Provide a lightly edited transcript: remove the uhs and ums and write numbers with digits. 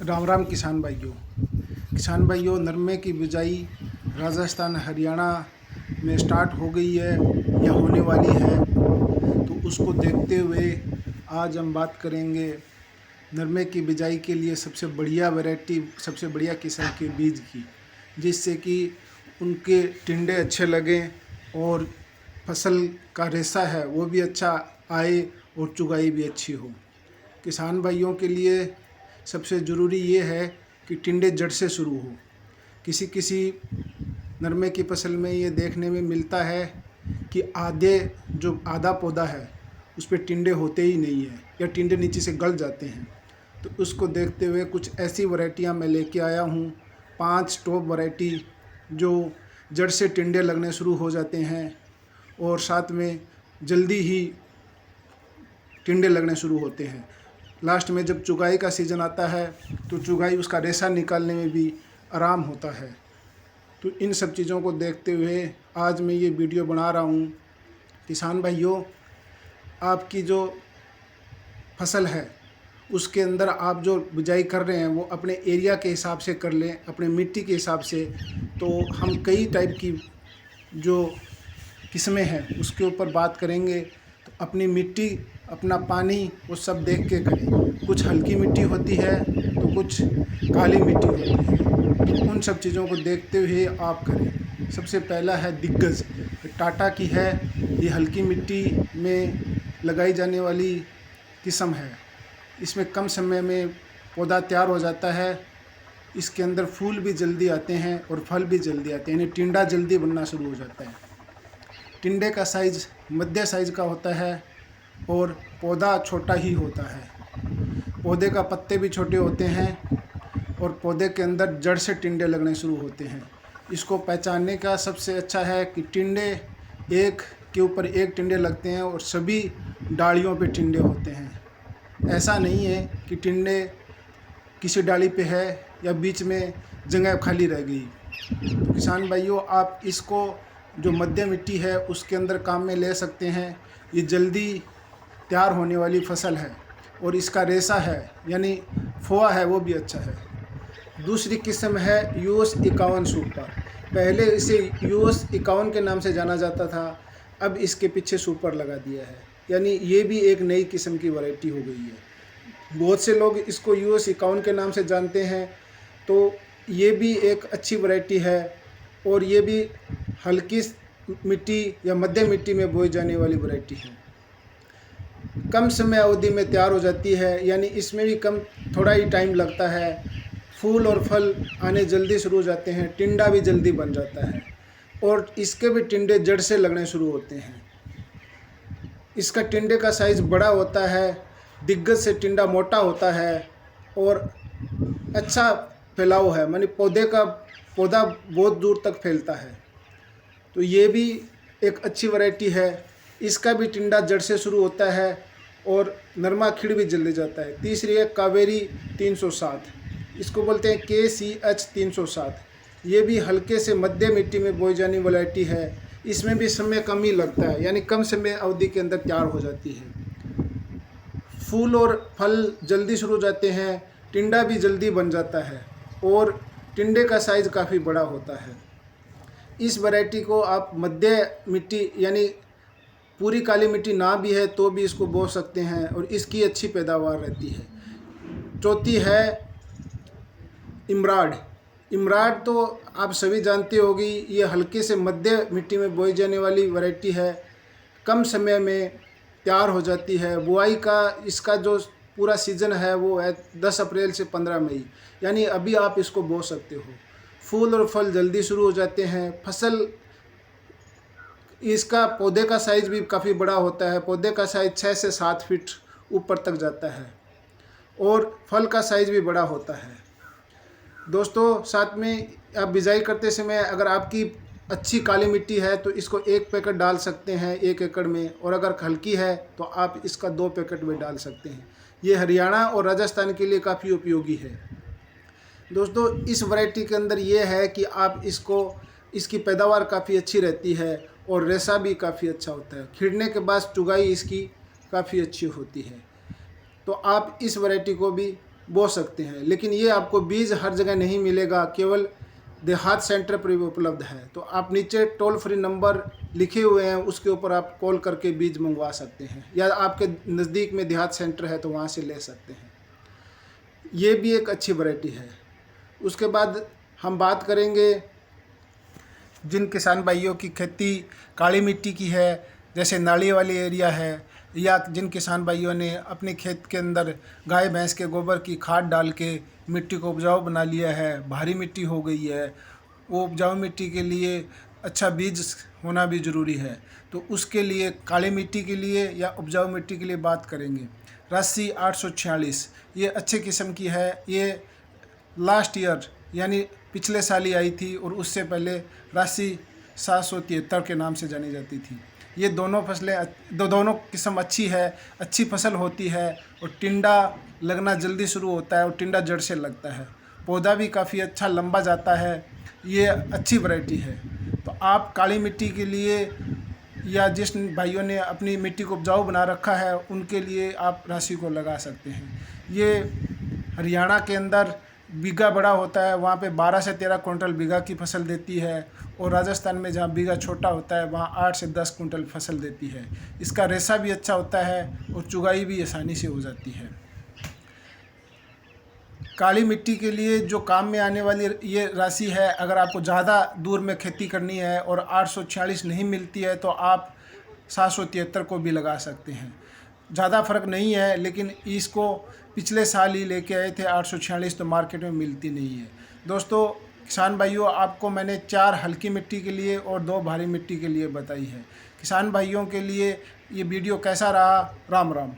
राम राम किसान भाइयों, नरमे की बिजाई राजस्थान हरियाणा में स्टार्ट हो गई है या होने वाली है। तो उसको देखते हुए आज हम बात करेंगे नरमे की बिजाई के लिए सबसे बढ़िया वैरायटी, सबसे बढ़िया किस्म के बीज की, जिससे कि उनके टिंडे अच्छे लगें और फसल का रेशा है वो भी अच्छा आए और चुगाई भी अच्छी हो। किसान भाइयों के लिए सबसे ज़रूरी ये है कि टिंडे जड़ से शुरू हो। किसी किसी नरमे की फसल में ये देखने में मिलता है कि आधा पौधा है उस पर टिंडे होते ही नहीं है या टिंडे नीचे से गल जाते हैं। तो उसको देखते हुए कुछ ऐसी वैरायटियाँ मैं लेके आया हूँ, 5 टॉप वैरायटी जो जड़ से टिंडे लगने शुरू हो जाते हैं और साथ में जल्दी ही टिंडे लगने शुरू होते हैं। लास्ट में जब चुगाई का सीज़न आता है तो चुगाई उसका रेशा निकालने में भी आराम होता है। तो इन सब चीज़ों को देखते हुए आज मैं ये वीडियो बना रहा हूँ। किसान भाइयों, आपकी जो फसल है उसके अंदर आप जो बिजाई कर रहे हैं वो अपने एरिया के हिसाब से कर लें, अपने मिट्टी के हिसाब से। तो हम कई टाइप की जो किस्में हैं उसके ऊपर बात करेंगे। तो अपनी मिट्टी, अपना पानी वो सब देख के करें। कुछ हल्की मिट्टी होती है तो कुछ काली मिट्टी होती है, तो उन सब चीज़ों को देखते हुए आप करें। सबसे पहला है दिग्गज, टाटा की है। ये हल्की मिट्टी में लगाई जाने वाली किस्म है। इसमें कम समय में पौधा तैयार हो जाता है। इसके अंदर फूल भी जल्दी आते हैं और फल भी जल्दी आते हैं, यानी टिंडा जल्दी बनना शुरू हो जाता है। टिंडे का साइज़ मध्य साइज़ का होता है और पौधा छोटा ही होता है। पौधे का पत्ते भी छोटे होते हैं और पौधे के अंदर जड़ से टिंडे लगने शुरू होते हैं। इसको पहचानने का सबसे अच्छा है कि टिंडे एक के ऊपर एक टिंडे लगते हैं और सभी डालियों पे टिंडे होते हैं। ऐसा नहीं है कि टिंडे किसी डाली पे है या बीच में जगह खाली रह गई। तो किसान भाइयों, आप इसको जो मध्य मिट्टी है उसके अंदर काम में ले सकते हैं। ये जल्दी तैयार होने वाली फसल है और इसका रेशा है यानी फोआ है वो भी अच्छा है। दूसरी किस्म है US 51 सुपर। पहले इसे US 51 के नाम से जाना जाता था, अब इसके पीछे सुपर लगा दिया है, यानी ये भी एक नई किस्म की वैरायटी हो गई है। बहुत से लोग इसको US 51 के नाम से जानते हैं। तो ये भी एक अच्छी वैरायटी है और ये भी हल्की मिट्टी या मध्य मिट्टी में बोई जाने वाली वैरायटी है। कम समय अवधि में तैयार हो जाती है, यानी इसमें भी थोड़ा ही टाइम लगता है। फूल और फल आने जल्दी शुरू हो जाते हैं, टिंडा भी जल्दी बन जाता है और इसके भी टिंडे जड़ से लगने शुरू होते हैं। इसका टिंडे का साइज़ बड़ा होता है, दिग्गज से टिंडा मोटा होता है और अच्छा फैलाव है, मानी पौधा बहुत दूर तक फैलता है। तो ये भी एक अच्छी वैरायटी है। इसका भी टिंडा जड़ से शुरू होता है और नरमा खिड़ भी जल्दी जाता है। तीसरी है कावेरी 307, इसको बोलते हैं KCH 307। ये भी हल्के से मध्य मिट्टी में बोई जाने वाली वैरायटी है। इसमें भी समय कम ही लगता है, यानी कम समय अवधि के अंदर तैयार हो जाती है। फूल और फल जल्दी शुरू हो जाते हैं, टिंडा भी जल्दी बन जाता है और टिंडे का साइज़ काफ़ी बड़ा होता है। इस वैरायटी को आप मध्य मिट्टी यानी पूरी काली मिट्टी ना भी है तो भी इसको बो सकते हैं और इसकी अच्छी पैदावार रहती है। चौथी है इमराड तो आप सभी जानते होगी, ये हल्के से मध्य मिट्टी में बोई जाने वाली वैरायटी है। कम समय में तैयार हो जाती है। बुआई का इसका जो पूरा सीज़न है वो है 10 अप्रैल से 15 मई, यानी अभी आप इसको बो सकते हो। फूल और फल जल्दी शुरू हो जाते हैं। फसल, इसका पौधे का साइज़ भी काफ़ी बड़ा होता है। पौधे का साइज़ 6 से 7 फीट ऊपर तक जाता है और फल का साइज़ भी बड़ा होता है। दोस्तों, साथ में आप बिजाई करते समय अगर आपकी अच्छी काली मिट्टी है तो इसको 1 पैकेट डाल सकते हैं 1 एकड़ में, और अगर हल्की है तो आप इसका 2 पैकेट में डाल सकते हैं। ये हरियाणा और राजस्थान के लिए काफ़ी उपयोगी है। दोस्तों, इस वैरायटी के अंदर ये है कि आप इसकी पैदावार काफ़ी अच्छी रहती है और रेशा भी काफ़ी अच्छा होता है। खिड़ने के बाद चुगाई इसकी काफ़ी अच्छी होती है। तो आप इस वैरायटी को भी बो सकते हैं। लेकिन ये आपको बीज हर जगह नहीं मिलेगा, केवल देहात सेंटर पर भी उपलब्ध है। तो आप नीचे टोल फ्री नंबर लिखे हुए हैं, उसके ऊपर आप कॉल करके बीज मंगवा सकते हैं, या आपके नज़दीक में देहात सेंटर है तो वहाँ से ले सकते हैं। ये भी एक अच्छी वैरायटी है। उसके बाद हम बात करेंगे जिन किसान भाइयों की खेती काली मिट्टी की है, जैसे नाली वाली एरिया है, या जिन किसान भाइयों ने अपने खेत के अंदर गाय भैंस के गोबर की खाद डाल के मिट्टी को उपजाऊ बना लिया है, भारी मिट्टी हो गई है, वो उपजाऊ मिट्टी के लिए अच्छा बीज होना भी ज़रूरी है। तो उसके लिए काली मिट्टी के लिए या उपजाऊ मिट्टी के लिए बात करेंगे। राशि 846 ये अच्छे किस्म की है। ये लास्ट ईयर यानी पिछले साल ही आई थी, और उससे पहले राशि 773 के नाम से जानी जाती थी। ये दोनों फसलें दोनों किस्म अच्छी है, अच्छी फसल होती है, और टिंडा लगना जल्दी शुरू होता है और टिंडा जड़ से लगता है। पौधा भी काफ़ी अच्छा लंबा जाता है। ये अच्छी वैरायटी है। तो आप काली मिट्टी के लिए या जिस भाइयों ने अपनी मिट्टी को उपजाऊ बना रखा है उनके लिए आप राशि को लगा सकते हैं। ये हरियाणा के अंदर बीघा बड़ा होता है, वहाँ पे 12 से 13 कुंटल बीघा की फसल देती है, और राजस्थान में जहाँ बीघा छोटा होता है वहाँ 8 से 10 कुंटल फसल देती है। इसका रेशा भी अच्छा होता है और चुगाई भी आसानी से हो जाती है। काली मिट्टी के लिए जो काम में आने वाली ये राशि है, अगर आपको ज़्यादा दूर में खेती करनी है और 846 नहीं मिलती है तो आप 773 को भी लगा सकते हैं। ज़्यादा फ़र्क नहीं है, लेकिन इसको पिछले साल ही लेके आए थे 846, तो मार्केट में मिलती नहीं है। दोस्तों किसान भाइयों, आपको मैंने 4 हल्की मिट्टी के लिए और 2 भारी मिट्टी के लिए बताई है। किसान भाइयों के लिए ये वीडियो कैसा रहा? राम राम।